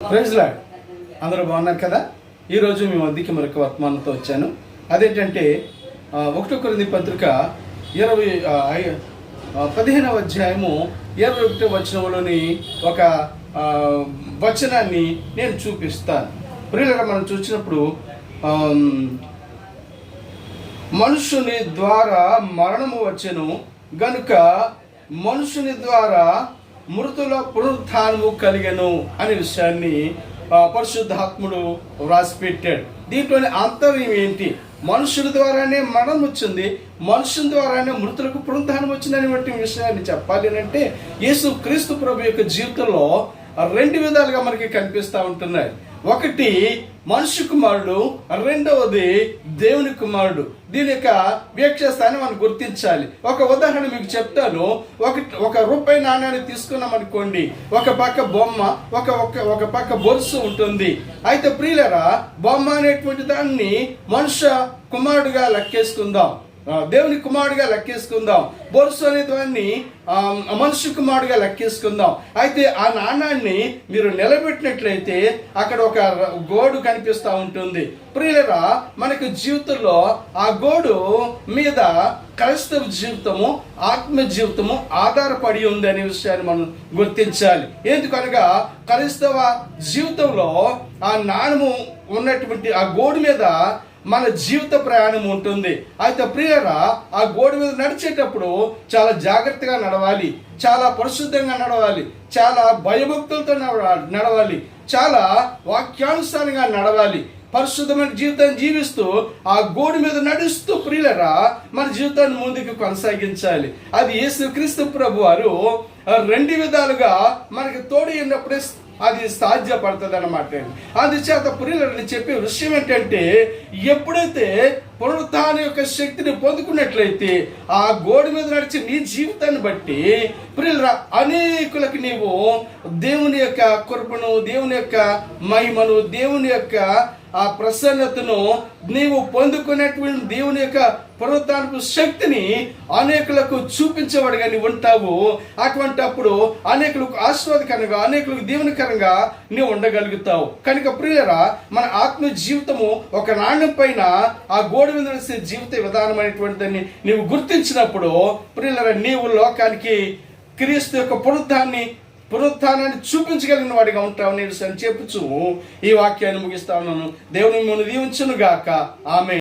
Praise lord. అందరూ బాగున్నారు కదా? ఈరోజు మీ వద్దకి మరొక వర్తమానంతో వచ్చాను. అదేంటంటే 1 కొరింథీ పత్రిక 15వ అధ్యాయము 21వ వచనంలోని ఒక వచనాన్ని నేను చూపిస్తాను. ప్రియులారా, మనం చూసినప్పుడు మనుషుని ద్వారా మరణము వచ్చెను గనుక మనుషుని ద్వారా మృతుల పునరుత్థానము కలిగెను అనే విషయాన్ని పరిశుద్ధాత్ముడు వ్రాసిపెట్టాడు. దీంట్లోని ఆంతర్యం ఏంటి? మనుషుల ద్వారానే మరణం వచ్చింది, మనుషుల ద్వారానే మృతులకు పునరుత్థానం వచ్చిందని వంటి విషయాన్ని చెప్పాలి అంటే యేసు క్రీస్తు ప్రభు యొక్క జీవితంలో 2 విధాలుగా మనకి కనిపిస్తూ ఉంటున్నాయి. ఒకటి మనుష్య కుమారుడు, రెండవది దేవుని కుమారుడు. దీని యొక్క వీక్షస్థాన్ని మనం గుర్తించాలి. ఒక ఉదాహరణ మీకు చెప్తాను. ఒక రూపాయి నాణ్యాన్ని తీసుకున్నాం అనుకోండి, ఒక పక్క బొమ్మ, ఒక పక్క బొరుసు ఉంటుంది. అయితే ప్రియులారా, బొమ్మ అనేటువంటి దాన్ని మనుష్య కుమారుడుగా లెక్కేసుకుందాం, దేవుని కుమారుడిగా లెక్కేసుకుందాం. బొరుసు అనే దాన్ని మనుష్య కుమారుడిగా లెక్కేసుకుందాం. అయితే ఆ నాణాన్ని మీరు నిలబెట్టినట్లయితే అక్కడ ఒక గోడు కనిపిస్తూ ఉంటుంది. ప్రియులరా, మనకు జీవితంలో ఆ గోడు మీద క్రైస్తవ జీవితము, ఆత్మ జీవితము ఆధారపడి ఉంది అనే విషయాన్ని మనం గుర్తించాలి. ఎందుకనగా క్రైస్తవ జీవితంలో ఆ నాణము ఉన్నటువంటి ఆ గోడు మీద మన జీవిత ప్రయాణం ఉంటుంది. అయితే ప్రియులారా, ఆ గోడ మీద నడిచేటప్పుడు చాలా జాగ్రత్తగా నడవాలి, చాలా పరిశుద్ధంగా నడవాలి, చాలా భయభక్తులతో నడవాలి, చాలా వాక్యానుసారంగా నడవాలి. పరిశుద్ధమైన జీవితాన్ని జీవిస్తూ ఆ గోడు మీద నడుస్తూ ప్రియులారా మన జీవితాన్ని ముందుకు కొనసాగించాలి. అది యేసుక్రీస్తు ప్రభు వారు 2 విధాలుగా మనకి తోడు ఉన్నప్పుడే అది సాధ్యపడుతుంది అన్నమాట. అందుచేత ప్రియులని చెప్పే విషయం ఏంటంటే, ఎప్పుడైతే పునరుత్థానం యొక్క శక్తిని పొందుకున్నట్లయితే ఆ గోడు మీద నడిచి నీ జీవితాన్ని బట్టి ప్రియులరా అనేకులకు నీవు దేవుని యొక్క కృపను, దేవుని యొక్క మహిమను, దేవుని యొక్క ఆ ప్రసన్నతను నీవు పొందుకునేటువంటి దేవుని యొక్క పునరుత్థానపు శక్తిని అనేకులకు చూపించేవాడుగా నీవు ఉంటావు. అటువంటి అప్పుడు అనేకులకు ఆశీర్వాదకరంగా, అనేకులకు దీవెనకరంగా నీవు ఉండగలుగుతావు. కనుక ప్రియులరా, మన ఆత్మ జీవితము ఒక నాణ్యం పైన ఆ గోడ మీద నడిచే జీవిత విధానం అనేటువంటిదని నీవు గుర్తించినప్పుడు ప్రియులరా నీవు లోకానికి క్రీస్తు యొక్క పునరుత్థానాన్ని చూపించగలిగిన వాడిగా ఉంటావు అని చెప్పుచు ఈ వాక్యాన్ని ముగిస్తా ఉన్నాను. దేవుని మిమ్మల్ని దీవించును గాక. ఆమేన్.